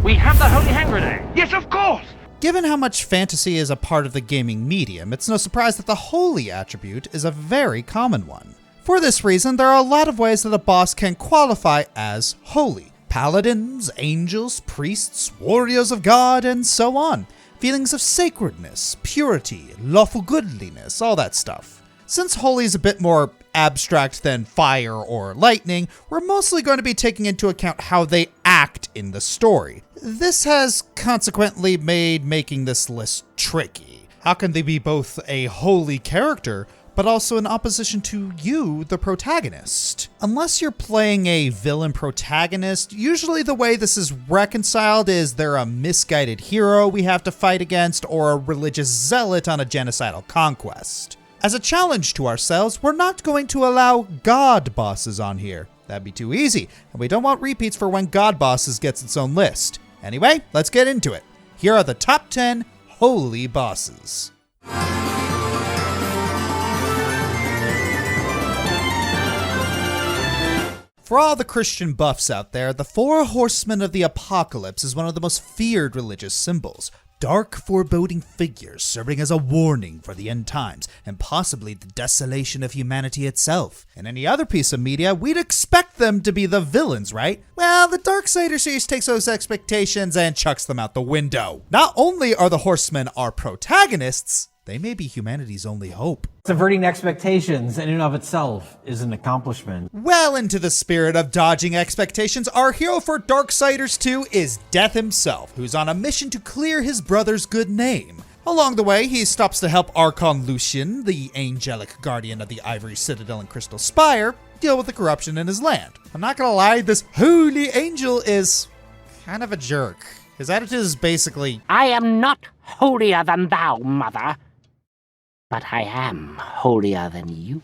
We have the holy hand grenade. Yes, of course! Given how much fantasy is a part of the gaming medium, it's no surprise that the holy attribute is a very common one. For this reason, there are a lot of ways that a boss can qualify as holy. Paladins, angels, priests, warriors of God, and so on. Feelings of sacredness, purity, lawful goodliness, all that stuff. Since holy is a bit more abstract than fire or lightning, we're mostly going to be taking into account how they act in the story. This has consequently made making this list tricky. How can they be both a holy character, but also in opposition to you, the protagonist? Unless you're playing a villain protagonist, usually the way this is reconciled is they're a misguided hero we have to fight against or a religious zealot on a genocidal conquest. As a challenge to ourselves, we're not going to allow God bosses on here. That'd be too easy, and we don't want repeats for when God bosses gets its own list. Anyway, let's get into it. Here are the top 10 holy bosses. For all the Christian buffs out there, the Four Horsemen of the Apocalypse is one of the most feared religious symbols. Dark, foreboding figures serving as a warning for the end times, and possibly the desolation of humanity itself. In any other piece of media, we'd expect them to be the villains, right? Well, the Darksider series takes those expectations and chucks them out the window. Not only are the Horsemen our protagonists, they may be humanity's only hope. Subverting expectations in and of itself is an accomplishment. Well into the spirit of dodging expectations, our hero for Darksiders 2 is Death himself, who's on a mission to clear his brother's good name. Along the way, he stops to help Archon Lucian, the angelic guardian of the Ivory Citadel and Crystal Spire, deal with the corruption in his land. I'm not gonna lie, this holy angel is kind of a jerk. His attitude is basically, I am not holier than thou, mother. But I am holier than you.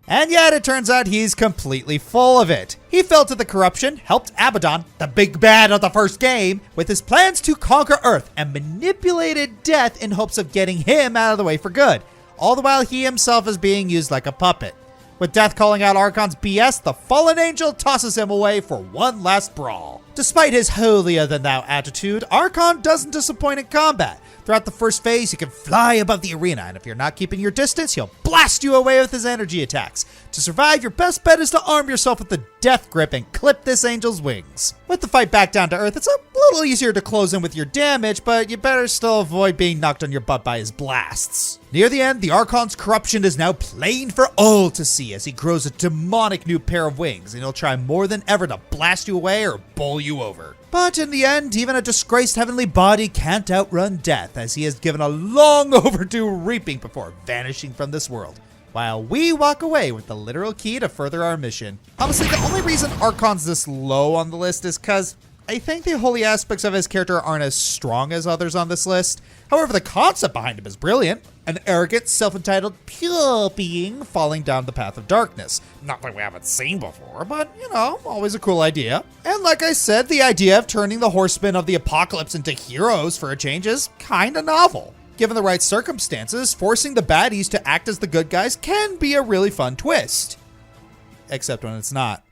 And yet it turns out he's completely full of it. He fell to the corruption, helped Abaddon, the big bad of the first game, with his plans to conquer Earth, and manipulated Death in hopes of getting him out of the way for good. All the while he himself is being used like a puppet. With Death calling out Archon's BS, the fallen angel tosses him away for one last brawl. Despite his holier-than-thou attitude, Archon doesn't disappoint in combat. Throughout the first phase, he can fly above the arena, and if you're not keeping your distance, he'll blast you away with his energy attacks. To survive, your best bet is to arm yourself with the Death Grip and clip this angel's wings. With the fight back down to Earth, it's a little easier to close in with your damage, but you better still avoid being knocked on your butt by his blasts. Near the end, the Archon's corruption is now plain for all to see as he grows a demonic new pair of wings, and he'll try more than ever to blast you away or bowl you over. But in the end, even a disgraced heavenly body can't outrun Death, as he has given a long overdue reaping before vanishing from this world, while we walk away with the literal key to further our mission. Honestly, the only reason Archon's this low on the list is because I think the holy aspects of his character aren't as strong as others on this list. However, the concept behind him is brilliant. An arrogant, self-entitled, pure being falling down the path of darkness. Nothing we haven't seen before, but, you know, always a cool idea. And like I said, the idea of turning the Horsemen of the Apocalypse into heroes for a change is kinda novel. Given the right circumstances, forcing the baddies to act as the good guys can be a really fun twist. Except when it's not.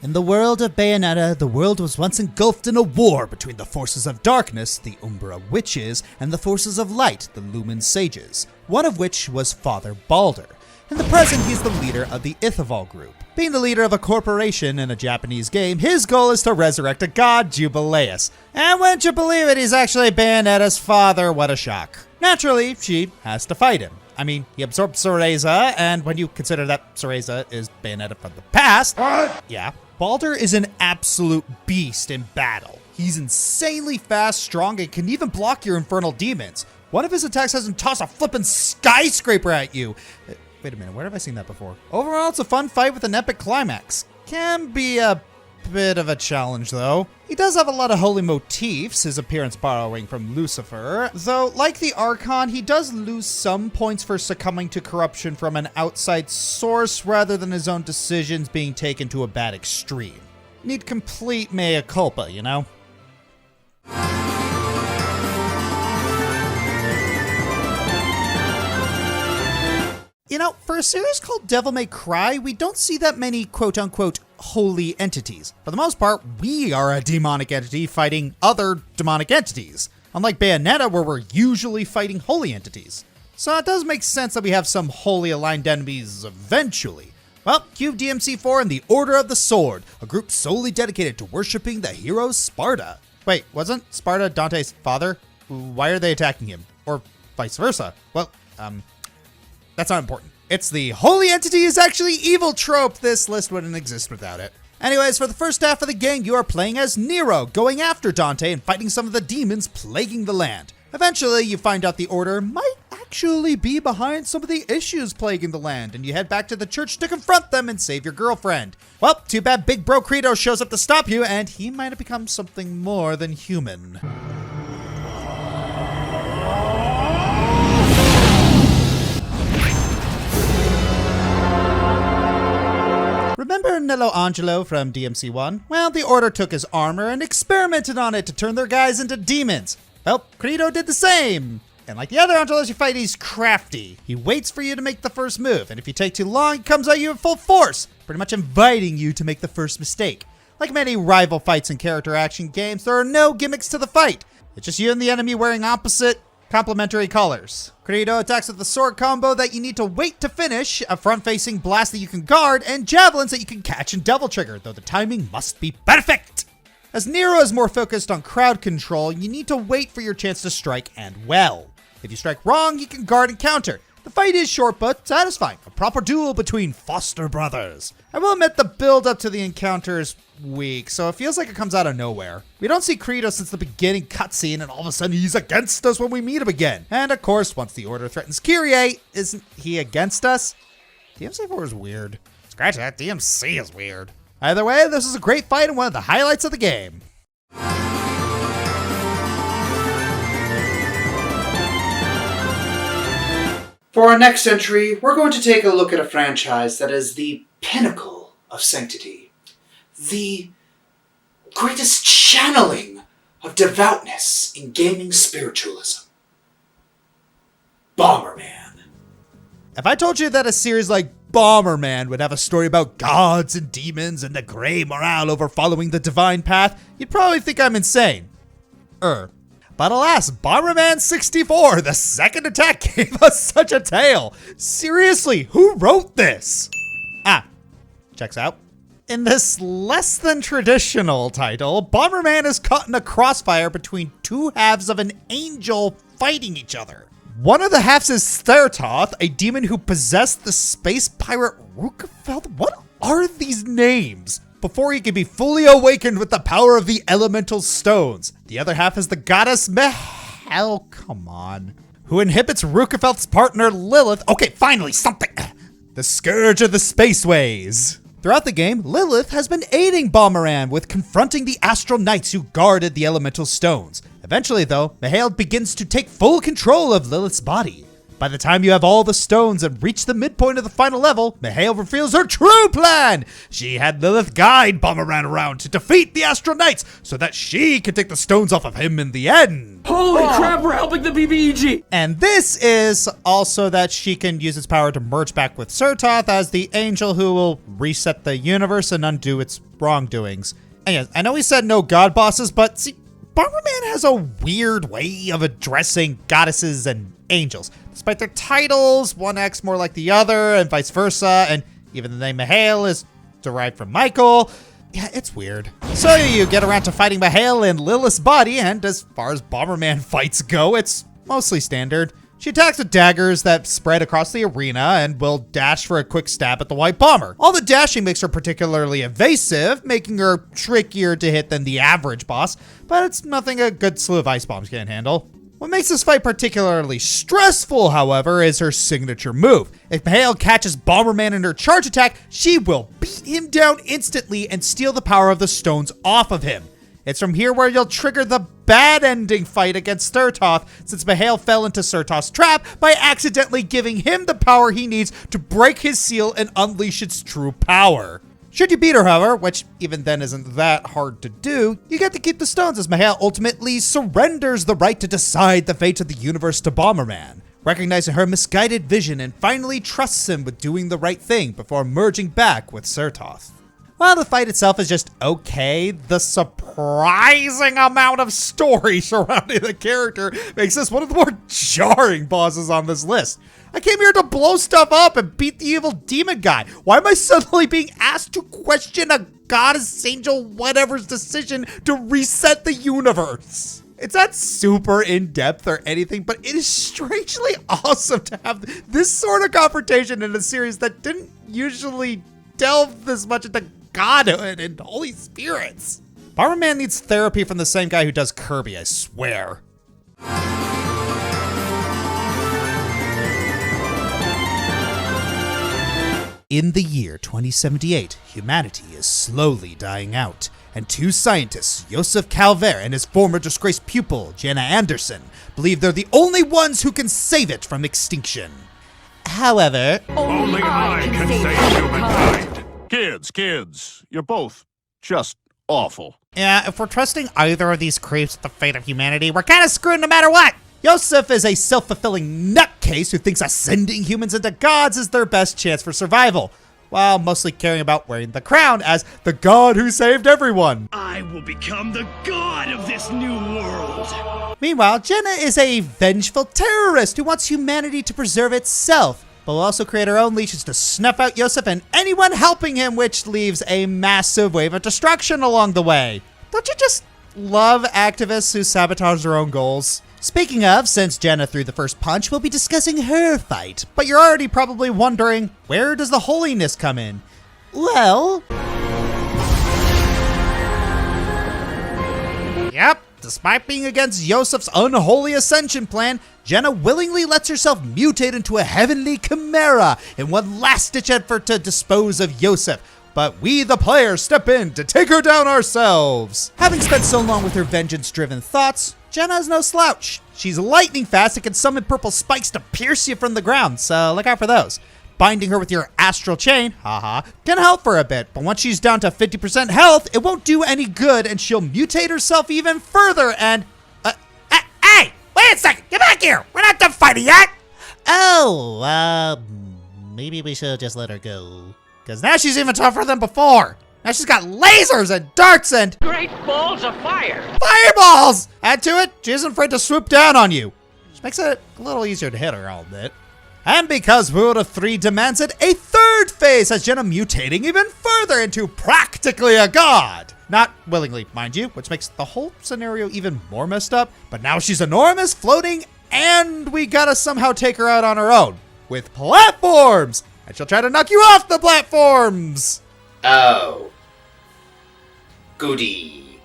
In the world of Bayonetta, the world was once engulfed in a war between the forces of darkness, the Umbra Witches, and the forces of light, the Lumen Sages, one of which was Father Balder. In the present, he's the leader of the Ithaval group. Being the leader of a corporation in a Japanese game, his goal is to resurrect a god, Jubileus. And wouldn't you believe it, he's actually Bayonetta's father, what a shock. Naturally, she has to fight him. I mean, he absorbed Cereza, and when you consider that Cereza is Bayonetta from the past, yeah, Balder is an absolute beast in battle. He's insanely fast, strong, and can even block your infernal demons. One of his attacks has him toss a flippin' skyscraper at you. Wait a minute, where have I seen that before? Overall, it's a fun fight with an epic climax. Can be a bit of a challenge, though. He does have a lot of holy motifs, his appearance borrowing from Lucifer, though, like the Archon, he does lose some points for succumbing to corruption from an outside source rather than his own decisions being taken to a bad extreme. Need complete mea culpa, you know? You know, Now, for a series called Devil May Cry, we don't see that many quote-unquote holy entities. For the most part, we are a demonic entity fighting other demonic entities, unlike Bayonetta, where we're usually fighting holy entities. So it does make sense that we have some holy aligned enemies eventually. Well, cue DMC4 and the Order of the Sword, a group solely dedicated to worshipping the hero Sparta. Wait, wasn't Sparta Dante's father? Why are they attacking him? Or vice versa? Well, that's not important. It's the holy entity is actually evil trope. This list wouldn't exist without it. Anyways, for the first half of the game, you are playing as Nero, going after Dante and fighting some of the demons plaguing the land. Eventually, you find out the Order might actually be behind some of the issues plaguing the land, and you head back to the church to confront them and save your girlfriend. Well, too bad Big Bro Credo shows up to stop you, and he might have become something more than human. Remember Nello Angelo from DMC1? Well, the Order took his armor and experimented on it to turn their guys into demons. Well, Credo did the same. And like the other Angelos you fight, he's crafty. He waits for you to make the first move, and if you take too long, he comes at you in full force, pretty much inviting you to make the first mistake. Like many rival fights in character action games, there are no gimmicks to the fight. It's just you and the enemy wearing opposite, complementary colors. Credo attacks with the sword combo that you need to wait to finish, a front-facing blast that you can guard, and javelins that you can catch and double trigger, though the timing must be perfect. As Nero is more focused on crowd control, you need to wait for your chance to strike, and well. If you strike wrong, you can guard and counter. The fight is short but satisfying, a proper duel between foster brothers. I will admit the build up to the encounter is weak, so it feels like it comes out of nowhere. We don't see Credo since the beginning cutscene, and all of a sudden he's against us when we meet him again. And of course, once the Order threatens Kyrie, isn't he against us? DMC4 is weird. Scratch that, DMC is weird. Either way, this is a great fight and one of the highlights of the game. For our next entry, we're going to take a look at a franchise that is the pinnacle of sanctity. The greatest channeling of devoutness in gaming spiritualism. Bomberman. If I told you that a series like Bomberman would have a story about gods and demons and the gray morale over following the divine path, you'd probably think I'm insane. But alas, Bomberman 64, the second attack gave us such a tale. Seriously, who wrote this? Checks out. In this less than traditional title, Bomberman is caught in a crossfire between two halves of an angel fighting each other. One of the halves is Thertoth, a demon who possessed the space pirate Rukefeld. What are these names? Before he can be fully awakened with the power of the elemental stones. The other half is the goddess Mehel, come on, who inhibits Rukefeld's partner Lilith. Okay, finally, something. The Scourge of the Spaceways. Throughout the game, Lilith has been aiding Bomberman with confronting the Astral Knights who guarded the elemental stones. Eventually, though, Mehel begins to take full control of Lilith's body. By the time you have all the stones and reach the midpoint of the final level, Mehel reveals her true plan. She had Lilith guide Bomberman around to defeat the Astral Knights so that she could take the stones off of him in the end. Holy crap, we're helping the BBEG! And this is also that she can use its power to merge back with Thertoth as the angel who will reset the universe and undo its wrongdoings. And yes, I know we said no god bosses, but see, Bomberman has a weird way of addressing goddesses and angels. Despite their titles, one acts more like the other and vice versa, and even the name Mehel is derived from Michael. Yeah, it's weird. So you get around to fighting Mehel in Lilith's body, and as far as Bomberman fights go, it's mostly standard. She attacks with daggers that spread across the arena and will dash for a quick stab at the White Bomber. All the dashing makes her particularly evasive, making her trickier to hit than the average boss, but it's nothing a good slew of ice bombs can't handle. What makes this fight particularly stressful, however, is her signature move. If Mehel catches Bomberman in her charge attack, she will beat him down instantly and steal the power of the stones off of him. It's from here where you'll trigger the bad ending fight against Thertoth, since Mehel fell into Thertoth's trap by accidentally giving him the power he needs to break his seal and unleash its true power. Should you beat her, however, which even then isn't that hard to do, you get to keep the stones as Mehel ultimately surrenders the right to decide the fate of the universe to Bomberman. recognizing her misguided vision and finally trusts him with doing the right thing before merging back with Surtoth. While the fight itself is just okay, the surprising amount of story surrounding the character makes this one of the more jarring bosses on this list. I came here to blow stuff up and beat the evil demon guy. Why am I suddenly being asked to question a goddess, angel, whatever's decision to reset the universe? It's not super in-depth or anything, but it is strangely awesome to have this sort of confrontation in a series that didn't usually delve this much into godhood and holy spirits. Bomberman needs therapy from the same guy who does Kirby, I swear. In the year 2078, humanity is slowly dying out, and two scientists, Joseph Calvert and his former disgraced pupil, Jenna Anderson, believe they're the only ones who can save it from extinction. However, only I can save humankind. Kids, you're both just awful. yeah, if we're trusting either of these creeps with the fate of humanity, we're kind of screwed no matter what. Joseph is a self-fulfilling nutcase who thinks ascending humans into gods is their best chance for survival, while mostly caring about wearing the crown as the god who saved everyone. I will become the god of this new world. Meanwhile, Jenna is a vengeful terrorist who wants humanity to preserve itself, but will also create her own leashes to snuff out Joseph and anyone helping him, which leaves a massive wave of destruction along the way. Don't you just love activists who sabotage their own goals? Speaking of, since Jenna threw the first punch, we'll be discussing her fight. But you're already probably wondering, where does the holiness come in? Well, yep, despite being against Joseph's unholy ascension plan, Jenna willingly lets herself mutate into a heavenly chimera in one last-ditch effort to dispose of Joseph. But we, the players, step in to take her down ourselves. Having spent so long with her vengeance-driven thoughts, Jenna is no slouch. She's lightning fast and can summon purple spikes to pierce you from the ground, so look out for those. Binding her with your astral chain, can help for a bit, but once she's down to 50% health, it won't do any good and she'll mutate herself even further and... Hey! Wait a second! Get back here! We're not done fighting yet! Maybe we should just let her go. Because now she's even tougher than before. Now she's got lasers and darts and... Great balls of fire! fireballs! Add to it, she isn't afraid to swoop down on you. Which makes it a little easier to hit her, I'll admit. And because World of 3 demands it, a third phase has Jenna mutating even further into practically a god. Not willingly, mind you, which makes the whole scenario even more messed up. But now she's enormous, floating, and we gotta somehow take her out on her own. With platforms! And she'll try to knock you off the platforms! Oh. Goody.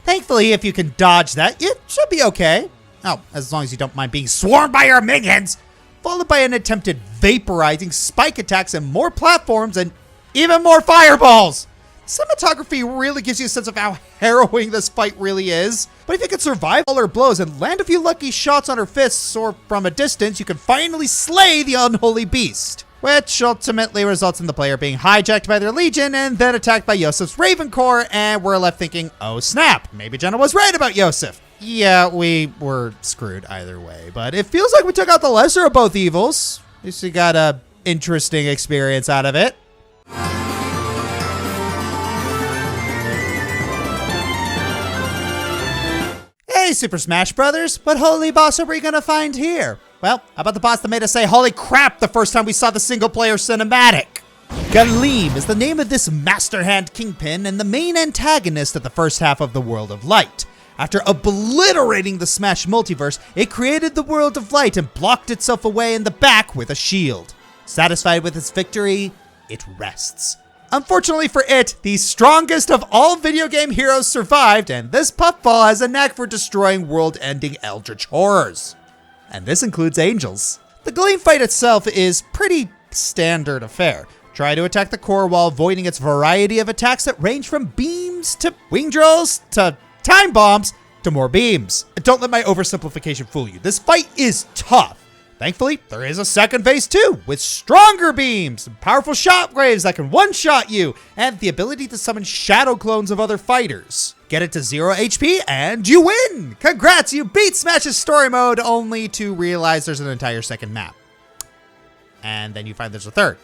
Thankfully, if you can dodge that, it should be okay. Oh, as long as you don't mind being swarmed by your minions! Followed by an attempted vaporizing, spike attacks, and more platforms, and even more fireballs! Cinematography really gives you a sense of how harrowing this fight really is. But if you can survive all her blows and land a few lucky shots on her fists, or from a distance, you can finally slay the unholy beast. Which ultimately results in the player being hijacked by their legion and then attacked by Joseph's Raven Corps, and we're left thinking, oh snap, maybe Jenna was right about Joseph. Yeah, we were screwed either way, but it feels like we took out the lesser of both evils. At least we got a interesting experience out of it. Hey, Super Smash Brothers, what holy boss are we gonna find here? Well, how about the boss that made us say holy crap the first time we saw the single-player cinematic? Galima is the name of this Master Hand Kingpin and the main antagonist of the first half of the World of Light. After obliterating the Smash multiverse, it created the World of Light and blocked itself away in the back with a shield. Satisfied with its victory, it rests. Unfortunately for it, the strongest of all video game heroes survived, and this puffball has a knack for destroying world-ending eldritch horrors. And this includes angels. The Galima fight itself is pretty standard affair. Try to attack the core while avoiding its variety of attacks that range from beams to wing drills to time bombs to more beams. And don't let my oversimplification fool you. This fight is tough. Thankfully, there is a second phase too, with stronger beams, and powerful shockwaves that can one-shot you, and the ability to summon shadow clones of other fighters. get it to 0 HP, and you win! Congrats, you beat Smash's story mode, only to realize there's an entire second map. And then you find there's a third.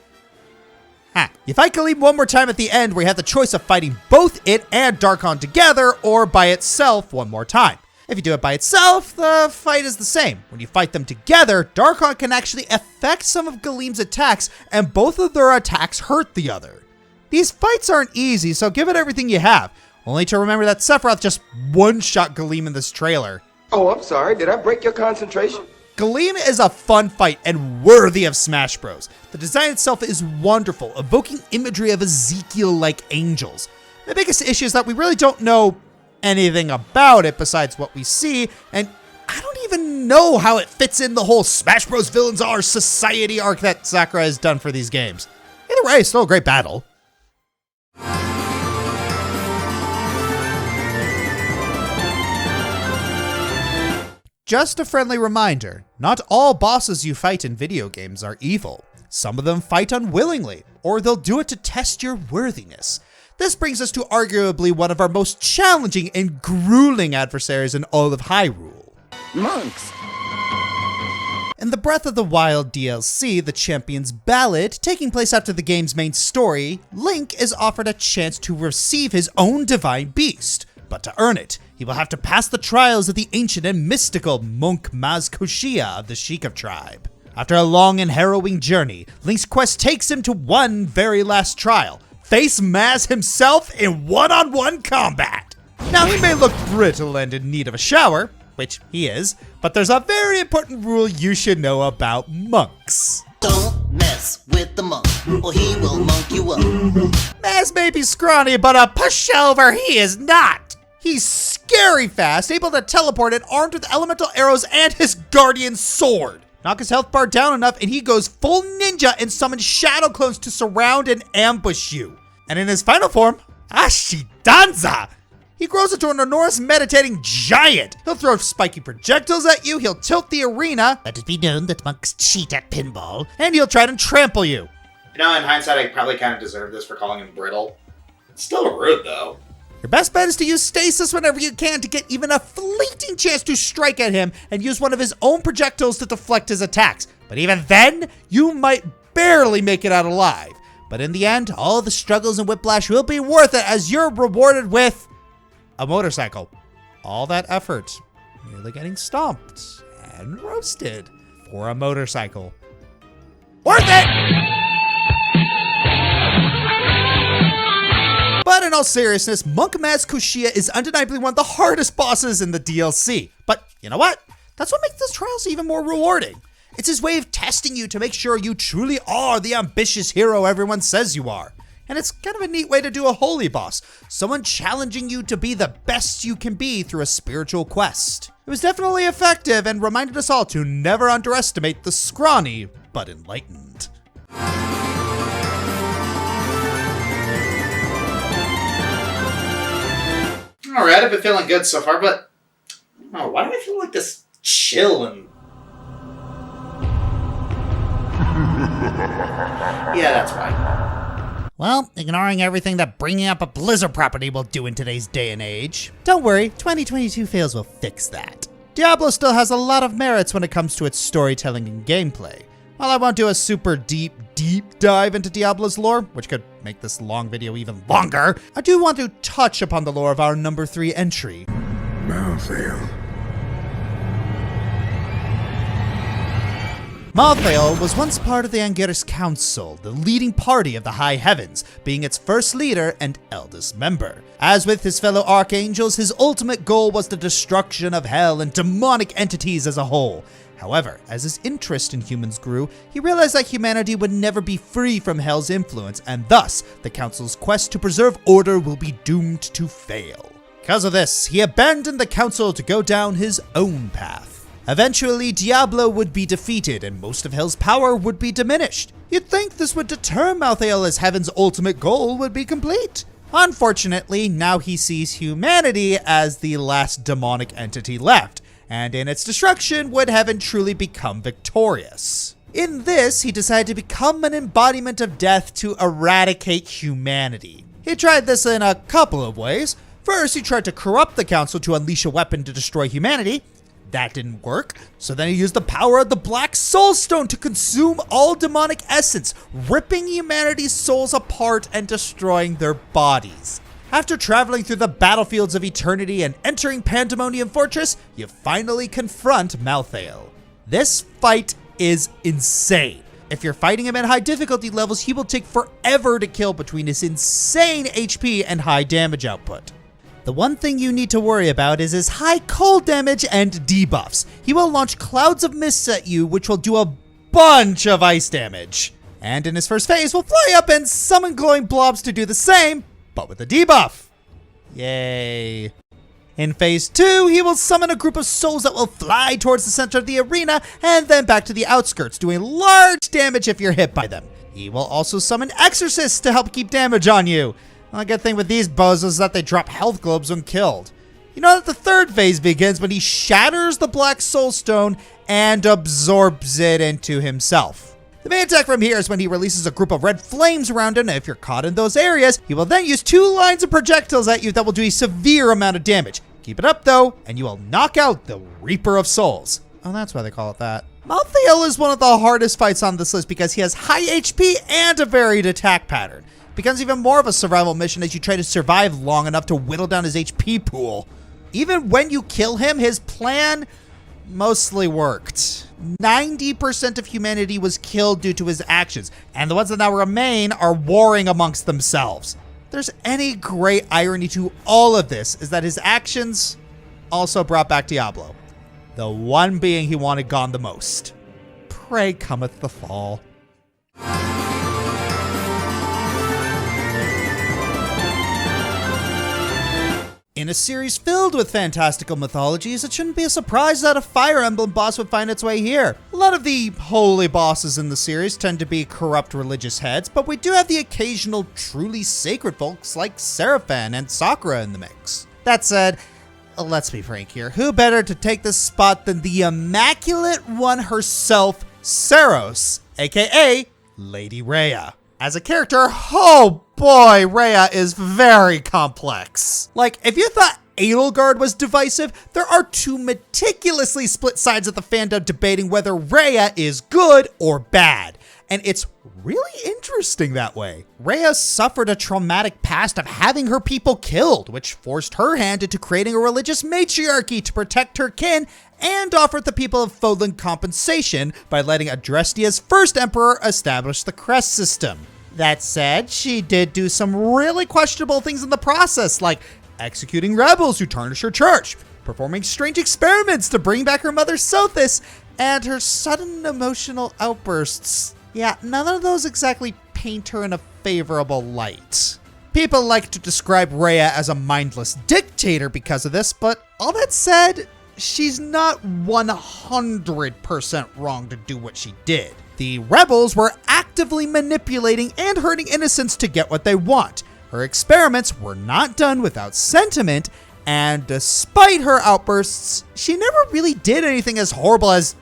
You fight Galima one more time at the end, where you have the choice of fighting both it and Darkon together, or by itself one more time. If you do it by itself, the fight is the same. When you fight them together, Darkon can actually affect some of Galima's attacks, and both of their attacks hurt the other. These fights aren't easy, so give it everything you have. Only to remember that Sephiroth just one-shot Galima in this trailer. Oh, I'm sorry. Did I break your concentration? Galima is a fun fight and worthy of Smash Bros. The design itself is wonderful, evoking imagery of Ezekiel-like angels. The biggest issue is that we really don't know anything about it besides what we see, and I don't even know how it fits in the whole Smash Bros. Villains are society arc that Sakurai has done for these games. Either way, it's still a great battle. Just a friendly reminder, not all bosses you fight in video games are evil. Some of them fight unwillingly, or they'll do it to test your worthiness. This brings us to arguably one of our most challenging and grueling adversaries in all of Hyrule. Monks. In the Breath of the Wild DLC, The Champion's Ballad, taking place after the game's main story, Link is offered a chance to receive his own divine beast. But to earn it, he will have to pass the trials of the ancient and mystical monk Maz Koshia of the Sheikah tribe. After a long and harrowing journey, Link's quest takes him to one very last trial: face Maz himself in one-on-one combat. Now, he may look brittle and in need of a shower, which he is, but there's a very important rule you should know about monks. Don't mess with the monk, or he will monk you up. Maz may be scrawny, but a pushover he is not. He's scary fast, able to teleport and armed with elemental arrows and his guardian sword. Knock his health bar down enough and he goes full ninja and summons shadow clones to surround and ambush you. And in his final form, Ashidanza, he grows into an enormous meditating giant. He'll throw spiky projectiles at you, he'll tilt the arena, let it be known that monks cheat at pinball, and he'll try to trample you. You know, in hindsight, I probably kind of deserved this for calling him brittle. It's still rude, though. Your best bet is to use stasis whenever you can to get even a fleeting chance to strike at him and use one of his own projectiles to deflect his attacks. But even then, you might barely make it out alive. But in the end, all the struggles and whiplash will be worth it as you're rewarded with a motorcycle. All that effort, nearly getting stomped and roasted for a motorcycle. Worth it! But in all seriousness, Monk Maz Koshia is undeniably one of the hardest bosses in the DLC. But you know what? That's what makes the trials even more rewarding. It's his way of testing you to make sure you truly are the ambitious hero everyone says you are. And it's kind of a neat way to do a holy boss, someone challenging you to be the best you can be through a spiritual quest. It was definitely effective and reminded us all to never underestimate the scrawny but enlightened. Alright, I've been feeling good so far, but why do I feel like this chill and... Yeah, that's why. Well, ignoring everything that bringing up a Blizzard property will do in today's day and age. Don't worry, 2022 fails will fix that. Diablo still has a lot of merits when it comes to its storytelling and gameplay. While I won't do a super deep dive into Diablo's lore, which could make this long video even longer, I do want to touch upon the lore of our number 3 entry. Malthael. Malthael was once part of the Angeris Council, the leading party of the High Heavens, being its first leader and eldest member. As with his fellow archangels, his ultimate goal was the destruction of hell and demonic entities as a whole. However, as his interest in humans grew, he realized that humanity would never be free from hell's influence, and thus, the Council's quest to preserve order will be doomed to fail. Because of this, he abandoned the Council to go down his own path. Eventually, Diablo would be defeated, and most of hell's power would be diminished. You'd think this would deter Malthael as heaven's ultimate goal would be complete. Unfortunately, now he sees humanity as the last demonic entity left, and in its destruction would heaven truly become victorious. In this, he decided to become an embodiment of death to eradicate humanity. He tried this in a couple of ways. First, he tried to corrupt the council to unleash a weapon to destroy humanity. That didn't work, so then he used the power of the Black Soul Stone to consume all demonic essence, ripping humanity's souls apart and destroying their bodies. After traveling through the battlefields of eternity and entering Pandemonium Fortress, you finally confront Malthael. This fight is insane. If you're fighting him at high difficulty levels, he will take forever to kill between his insane HP and high damage output. The one thing you need to worry about is his high cold damage and debuffs. He will launch clouds of mists at you, which will do a bunch of ice damage. And in his first phase, will fly up and summon glowing blobs to do the same, but with a debuff. Yay. In phase 2, he will summon a group of souls that will fly towards the center of the arena and then back to the outskirts, doing large damage if you're hit by them. He will also summon exorcists to help keep damage on you. The good thing with these bozos is that they drop health globes when killed. You know that the third phase begins when he shatters the Black Soul Stone and absorbs it into himself. The main attack from here is when he releases a group of red flames around him, and if you're caught in those areas, he will then use 2 lines of projectiles at you that will do a severe amount of damage. Keep it up though, and you will knock out the Reaper of Souls. Oh, that's why they call it that. Malthael is one of the hardest fights on this list because he has high HP and a varied attack pattern. It becomes even more of a survival mission as you try to survive long enough to whittle down his HP pool. Even when you kill him, his plan mostly worked. 90% of humanity was killed due to his actions, and the ones that now remain are warring amongst themselves. If there's any great irony to all of this is that his actions also brought back Diablo, the one being he wanted gone the most. Pray cometh the fall. In a series filled with fantastical mythologies, it shouldn't be a surprise that a Fire Emblem boss would find its way here. A lot of the holy bosses in the series tend to be corrupt religious heads, but we do have the occasional truly sacred folks like Seraphim and Sakura in the mix. That said, let's be frank here, who better to take this spot than the Immaculate One herself, Saros, aka Lady Raya. As a character, oh boy, Raya is very complex. Like, if you thought Edelgard was divisive, there are 2 meticulously split sides of the fandom debating whether Raya is good or bad. And it's really interesting that way. Raya suffered a traumatic past of having her people killed, which forced her hand into creating a religious matriarchy to protect her kin and offered the people of Fodlan compensation by letting Adrestia's first emperor establish the crest system. That said, she did do some really questionable things in the process, like executing rebels who tarnish her church, performing strange experiments to bring back her mother Sothis, and her sudden emotional outbursts. Yeah, none of those exactly paint her in a favorable light. People like to describe Raya as a mindless dictator because of this, but all that said, she's not 100% wrong to do what she did. The rebels were actively manipulating and hurting innocents to get what they want. Her experiments were not done without sentiment, and despite her outbursts, she never really did anything as horrible as,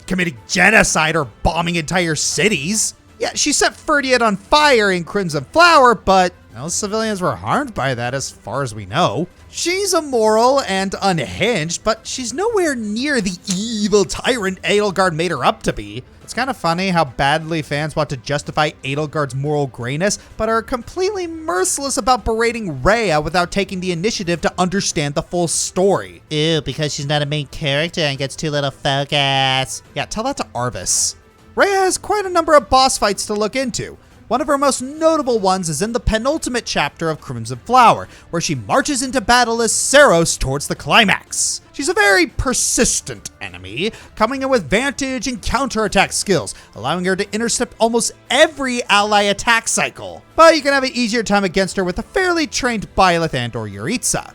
committing genocide or bombing entire cities. Yeah, she set Ferdiad on fire in Crimson Flower, but no civilians were harmed by that as far as we know. She's immoral and unhinged, but she's nowhere near the evil tyrant Edelgard made her up to be. It's kind of funny how badly fans want to justify Edelgard's moral grayness, but are completely merciless about berating Raya without taking the initiative to understand the full story. Ew, because she's not a main character and gets too little focus. Yeah, tell that to Arvis. Raya has quite a number of boss fights to look into. One of her most notable ones is in the penultimate chapter of Crimson Flower, where she marches into battle as Saros towards the climax. She's a very persistent enemy, coming in with vantage and counterattack skills, allowing her to intercept almost every ally attack cycle. But you can have an easier time against her with a fairly trained Byleth and or Yuritsa.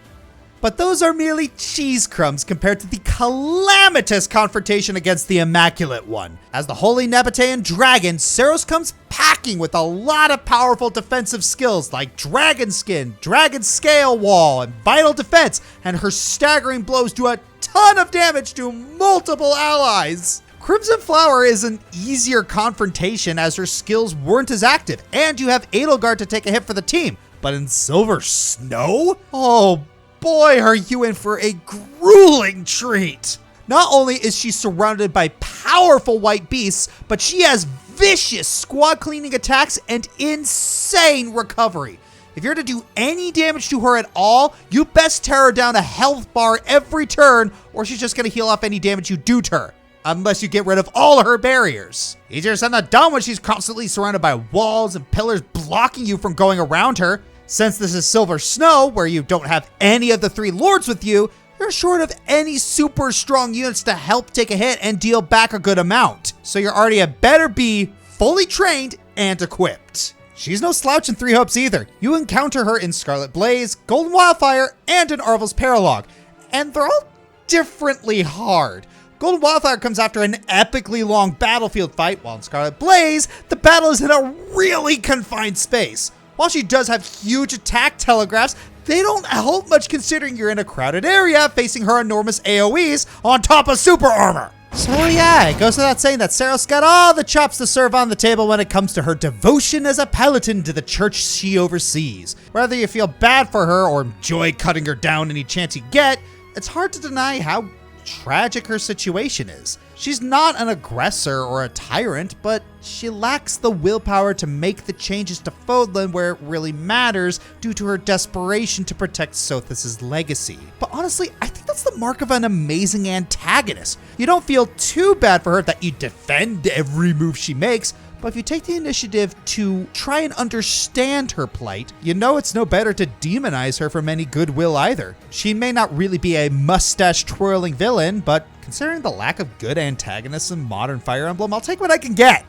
But those are merely cheese crumbs compared to the calamitous confrontation against the Immaculate One. As the Holy Nabatean Dragon, Saros comes packing with a lot of powerful defensive skills like Dragon Skin, Dragon Scale Wall, and Vital Defense, and her staggering blows do a ton of damage to multiple allies. Crimson Flower is an easier confrontation as her skills weren't as active, and you have Edelgard to take a hit for the team. But in Silver Snow? Oh boy, are you in for a grueling treat. Not only is she surrounded by powerful white beasts, but she has vicious squad cleaning attacks and insane recovery. If you're to do any damage to her at all, you best tear her down a health bar every turn, or she's just gonna heal off any damage you do to her. Unless you get rid of all of her barriers. Easier said than done when she's constantly surrounded by walls and pillars blocking you from going around her. Since this is Silver Snow, where you don't have any of the 3 lords with you, you're short of any super strong units to help take a hit and deal back a good amount. So your Ardia better be fully trained and equipped. She's no slouch in 3 Hopes either. You encounter her in Scarlet Blaze, Golden Wildfire, and in Arvel's Paralog. And they're all differently hard. Golden Wildfire comes after an epically long battlefield fight, while in Scarlet Blaze, the battle is in a really confined space. While she does have huge attack telegraphs, they don't help much considering you're in a crowded area facing her enormous AoEs on top of super armor. So yeah, it goes without saying that Seros got all the chops to serve on the table when it comes to her devotion as a paladin to the church she oversees. Whether you feel bad for her or enjoy cutting her down any chance you get, it's hard to deny how tragic her situation is. She's not an aggressor or a tyrant, but she lacks the willpower to make the changes to Fodlan where it really matters due to her desperation to protect Sothis' legacy. But honestly, I think that's the mark of an amazing antagonist. You don't feel too bad for her that you defend every move she makes, but if you take the initiative to try and understand her plight, you know it's no better to demonize her from any goodwill either. She may not really be a mustache-twirling villain, but considering the lack of good antagonists in modern Fire Emblem, I'll take what I can get.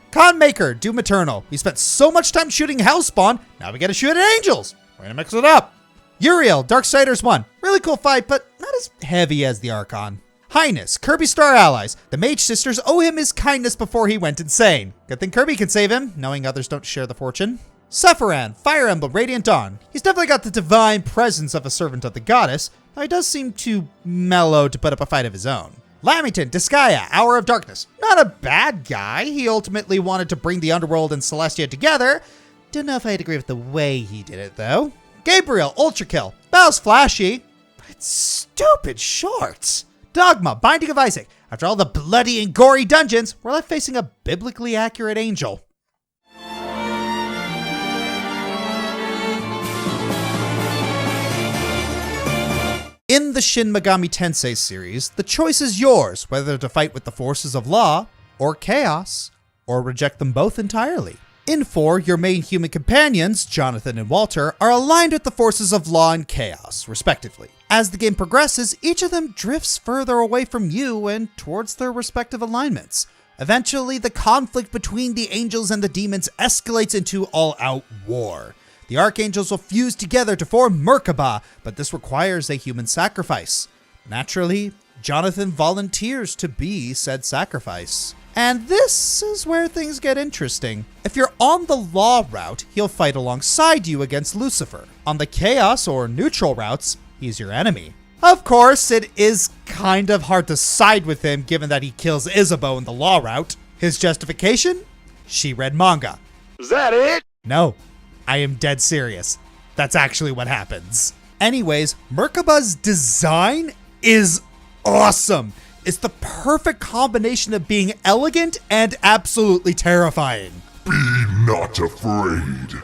Conmaker, Doom Eternal. We spent so much time shooting Hellspawn, now we gotta shoot at Angels. We're gonna mix it up. Uriel, Darksiders 1. Really cool fight, but not as heavy as the Archon. Highness, Kirby Star allies. The Mage Sisters owe him his kindness before he went insane. Good thing Kirby can save him, knowing others don't share the fortune. Sephiran, Fire Emblem Radiant Dawn. He's definitely got the divine presence of a servant of the goddess, though he does seem too mellow to put up a fight of his own. Lamington, Disgaea, Hour of Darkness. Not a bad guy. He ultimately wanted to bring the Underworld and Celestia together. Don't know if I'd agree with the way he did it, though. Gabriel, Ultra Kill. Battle's flashy, but it's stupid short. Dogma, Binding of Isaac. After all the bloody and gory dungeons, we're left facing a biblically accurate angel. In the Shin Megami Tensei series, the choice is yours whether to fight with the forces of law or chaos, or reject them both entirely. In 4, your main human companions, Jonathan and Walter, are aligned with the forces of law and chaos, respectively. As the game progresses, each of them drifts further away from you and towards their respective alignments. Eventually, the conflict between the angels and the demons escalates into all-out war. The archangels will fuse together to form Merkabah, but this requires a human sacrifice. Naturally, Jonathan volunteers to be said sacrifice. And this is where things get interesting. If you're on the law route, he'll fight alongside you against Lucifer. On the chaos or neutral routes, he's your enemy. Of course, it is kind of hard to side with him given that he kills Isabeau in the law route. His justification? She read manga. Is that it? No, I am dead serious. That's actually what happens. Anyways, Merkabah's design is awesome. It's the perfect combination of being elegant and absolutely terrifying. Be not afraid.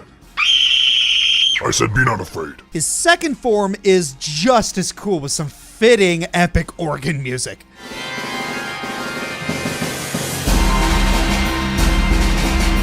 I said be not afraid. His second form is just as cool with some fitting epic organ music.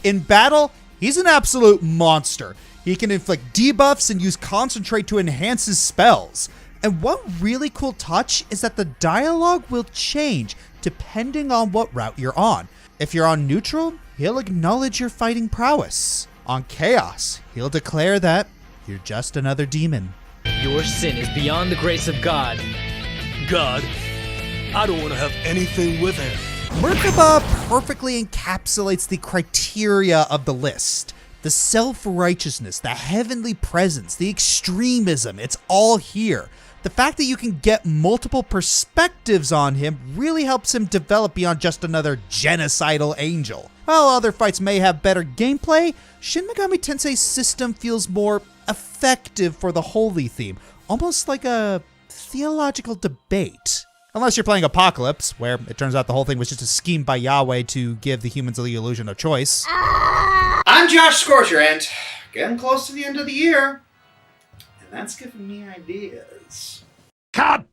In battle, he's an absolute monster. He can inflict debuffs and use concentrate to enhance his spells. And one really cool touch is that the dialogue will change depending on what route you're on. If you're on neutral, he'll acknowledge your fighting prowess. On chaos, he'll declare that you're just another demon. Your sin is beyond the grace of God. God, I don't want to have anything with him. Merkabah perfectly encapsulates the criteria of the list. The self-righteousness, the heavenly presence, the extremism, it's all here. The fact that you can get multiple perspectives on him really helps him develop beyond just another genocidal angel. While other fights may have better gameplay, Shin Megami Tensei's system feels more effective for the holy theme, almost like a theological debate. Unless you're playing Apocalypse, where it turns out the whole thing was just a scheme by Yahweh to give the humans the illusion of choice. I'm Josh Scorcher, and getting close to the end of the year, and that's giving me ideas. Cut!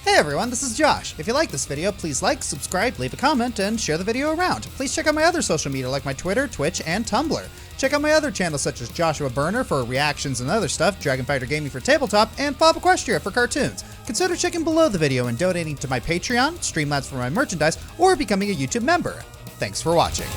Hey everyone, this is Josh. If you like this video, please like, subscribe, leave a comment, and share the video around. Please check out my other social media like my Twitter, Twitch, and Tumblr. Check out my other channels such as Joshua Burner for reactions and other stuff, Dragon Fighter Gaming for tabletop, and Bob Equestria for cartoons. Consider checking below the video and donating to my Patreon, Streamlabs for my merchandise, or becoming a YouTube member. Thanks for watching.